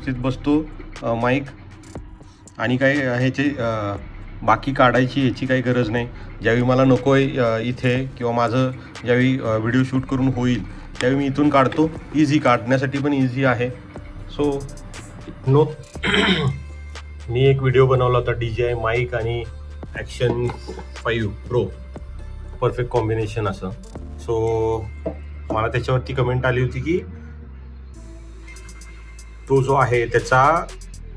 व्यवस्थित बसतो माईक, आणि काही ह्याचे बाकी काढायची ह्याची काही गरज नाही. ज्यावेळी मला नको आहे इथे किंवा माझं ज्यावेळी व्हिडिओ शूट करून होईल त्यावेळी मी इथून काढतो. इझी, काढण्यासाठी पण इझी आहे. सो नो मी एक व्हिडिओ बनवला होता DJI माईक आणि ॲक्शन 5 प्रो, परफेक्ट कॉम्बिनेशन असं. सो मला त्याच्यावरती कमेंट आली होती की तो जो आहे त्याचा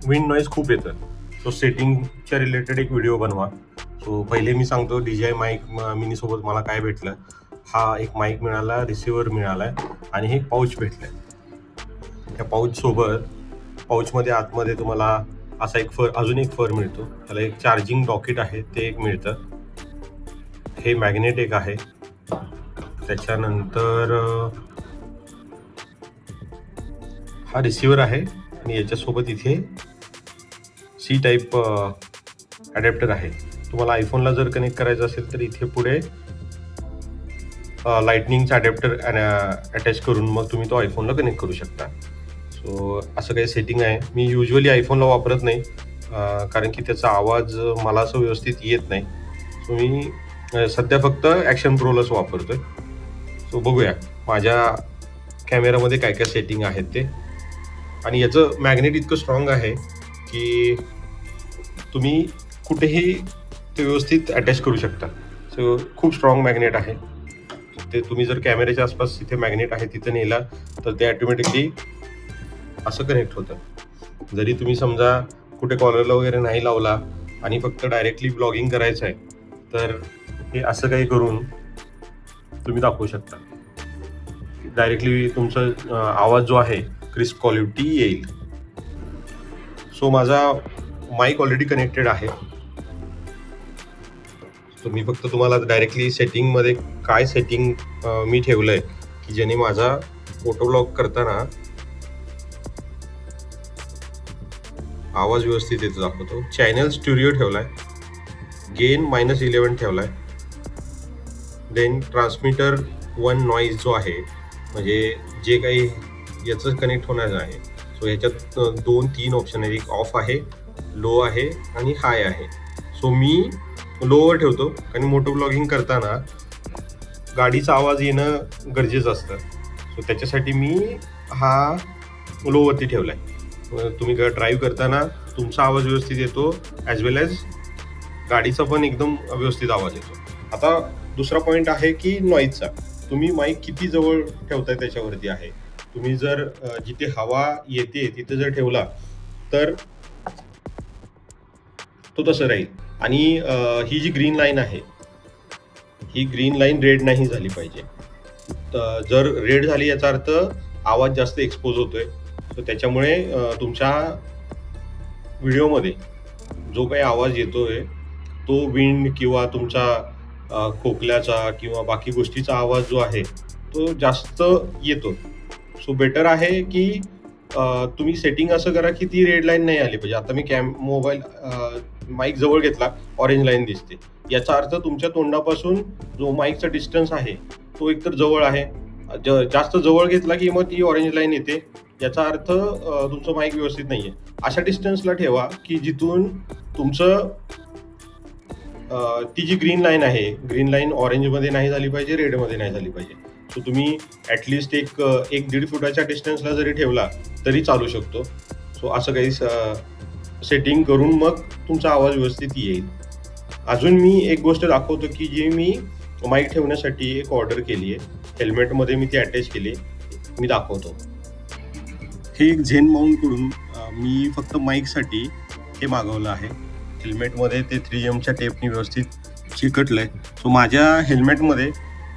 विंड नॉईज खूप येतं. सो सेटिंगच्या रिलेटेड एक व्हिडिओ बनवा. सो पहिले मी सांगतो DJI माईक मिनीसोबत मला काय भेटलं. हा एक माईक मिळाला, रिसिव्हर मिळाला आहे आणि हे पाऊच भेटलं आहे. त्या पाऊचमध्ये आतमध्ये तुम्हाला असा एक अजून एक फर मिळतो. त्याला एक चार्जिंग डॉकेट आहे ते एक मिळतं. हे मॅग्नेट एक आहे. त्याच्यानंतर हा रिसिव्हर आहे आणि याच्यासोबत इथे सी टाईप ॲडॅप्टर आहे. तुम्हाला आयफोनला जर कनेक्ट करायचं असेल तर इथे पुढे लाईटनिंगचा ॲडॅप्टर अटॅच करून मग तुम्ही तो आयफोनला कनेक्ट करू शकता. सो असं काही सेटिंग आहे. मी युजली आयफोनला वापरत नाही कारण की त्याचा आवाज मला असं व्यवस्थित येत नाही. सो मी सध्या फक्त ॲक्शन प्रोलाच वापरतो आहे. सो बघूया माझ्या कॅमेरामध्ये काय काय सेटिंग आहेत ते. आणि याचं मॅग्नेट इतकं स्ट्रॉंग आहे की तुम्ही कुठेही ते व्यवस्थित अटॅच करू शकता. सो खूप स्ट्रॉंग मॅग्नेट आहे ते. तुम्ही जर कॅमेऱ्याच्या आसपास तिथे मॅग्नेट आहे तिथं नेला तर ते ॲटोमॅटिकली असं कनेक्ट होतं. जरी तुम्ही समजा कुठे कॉलरला वगैरे नाही लावला आणि फक्त डायरेक्टली ब्लॉगिंग करायचं आहे तर हे असं काही करून तुम्ही दाखवू शकता. डायरेक्टली तुमचा आवाज जो आहे क्रिस्प क्वालिटी येईल. सो माझा माईक ऑलरेडी कनेक्टेड आहे. सो मी फक्त तुम्हाला डायरेक्टली सेटिंगमध्ये काय सेटिंग मी ठेवलं आहे की ज्याने माझा फोटो ब्लॉग करताना आवाज व्यवस्थित येतो दाखवतो. चॅनल स्टुडिओ ठेवला आहे. गेन -11 ठेवला आहे. देन ट्रान्समीटर 1 नॉईज जो आहे म्हणजे जे काही याचं कनेक्ट होणार आहे. सो ह्याच्यात 2-3 ऑप्शन आहेत. एक ऑफ आहे, लो आहे आणि हाय आहे. सो मी लोवर ठेवतो कारण मोटो ब्लॉगिंग करताना गाडीचा आवाज येणं गरजेचं असतं. सो त्याच्यासाठी मी हा लोवरती ठेवला आहे. तुम्ही ड्राईव्ह करताना तुमचा आवाज व्यवस्थित येतो ॲज वेल ॲज गाडीचा पण एकदम व्यवस्थित आवाज येतो. आता दुसरा पॉईंट आहे की नॉईजचा. तुम्ही माईक किती जवळ ठेवताय त्याच्यावरती आहे. तुम्ही जर जिथे हवा येते तिथे जर ठेवला तर तो तसं राहील. आणि ही जी ग्रीन लाईन आहे ही ग्रीन लाईन रेड नाही झाली पाहिजे. तर जर रेड झाली याचा अर्थ आवाज जास्त एक्सपोज होतोय. सो त्याच्यामुळे तुमच्या व्हिडिओमध्ये जो काही आवाज येतोय तो विंड किंवा तुमचा खोकल्याचा किंवा बाकी गोष्टीचा आवाज जो आहे तो जास्त येतो. सो बेटर आहे की तुम्ही सेटिंग असं करा की ती रेड लाईन नाही आली पाहिजे. आता मी मोबाईल माईक जवळ घेतला, ऑरेंज लाईन दिसते. याचा अर्थ तुमच्या तोंडापासून जो माईकचा डिस्टन्स आहे तो एकतर जवळ आहे. जास्त जवळ घेतला की मग ती ऑरेंज लाईन येते. याचा अर्थ तुमचं माईक व्यवस्थित नाही आहे. अशा डिस्टन्सला ठेवा की जिथून तुमचं ती जी ग्रीन लाईन आहे, ग्रीन लाईन ऑरेंजमध्ये नाही झाली पाहिजे, रेडमध्ये नाही झाली पाहिजे. सो तुम्ही ॲटलिस्ट एक 1-1.5 फुटाच्या डिस्टन्सला जरी ठेवला तरी चालू शकतो. सो असं काही सेटिंग करून मग तुमचा आवाज व्यवस्थित येईल. अजून मी एक गोष्ट दाखवतो की जी मी माईक ठेवण्यासाठी एक ऑर्डर केली आहे. हेल्मेटमध्ये मी ती अटॅच केली, मी दाखवतो. हे एक झेन माऊंटकडून मी फक्त माईकसाठी हे मागवलं आहे. हेल्मेटमध्ये ते 3Mच्या टेपनी व्यवस्थित चिकटलं आहे. सो माझ्या हेल्मेटमध्ये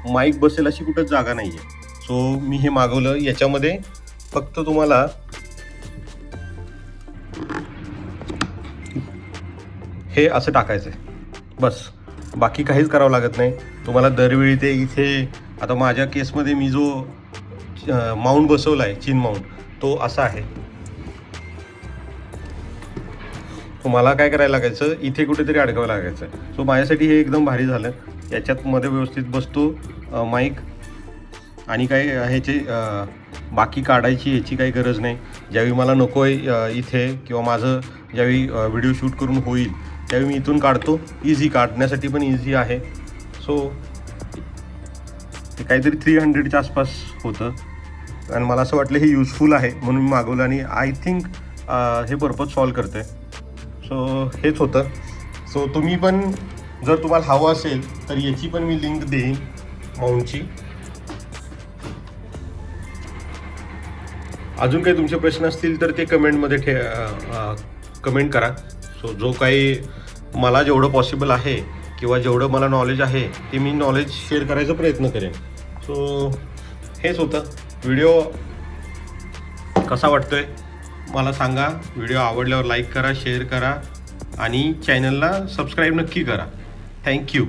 माईक बसेल अशी कुठंच जागा नाही आहे. सो मी हे मागवलं. याच्यामध्ये फक्त तुम्हाला हे असं टाकायचं आहे बस, बाकी काहीच करावं लागत नाही तुम्हाला. दरवेळी ते इथे आता माझ्या केसमध्ये मी जो माऊंट बसवला आहे, चिन माऊंट, तो असा आहे. मला काय करायला लागायचं, इथे कुठेतरी अडकावं लागायचं. सो माझ्यासाठी हे एकदम भारी झालं. याच्यात मध्ये व्यवस्थित बसतो माईक आणि काय ह्याचे बाकी काढायची ह्याची काही गरज नाही. ज्यावेळी मला नको आहे इथे किंवा माझं ज्यावेळी व्हिडिओ शूट करून होईल त्यावेळी मी इथून काढतो. इझी, काढण्यासाठी पण इझी आहे. सो ते काहीतरी 300च्या आसपास होतं आणि मला असं वाटलं हे युजफुल आहे म्हणून मी मागवलं आणि आय थिंक हे पर्पज सॉल्व करतं आहे. सो हेच होतं. सो तुम्ही पण जर तुम्हाला हवं असेल तर याची पण मी लिंक देईन माऊंटची. अजून काही तुमचे प्रश्न असतील तर ते कमेंटमध्ये कमेंट करा. सो जो काही मला जेवढं पॉसिबल आहे किंवा जेवढं मला नॉलेज आहे ते मी नॉलेज शेअर करायचा प्रयत्न करेन. सो हेच होतं. व्हिडिओ कसा वाटतोय मला सांगा. व्हिडिओ आवडल्यावर लाईक करा, शेअर करा आणि चॅनलला सबस्क्राईब नक्की करा. थँक्यू.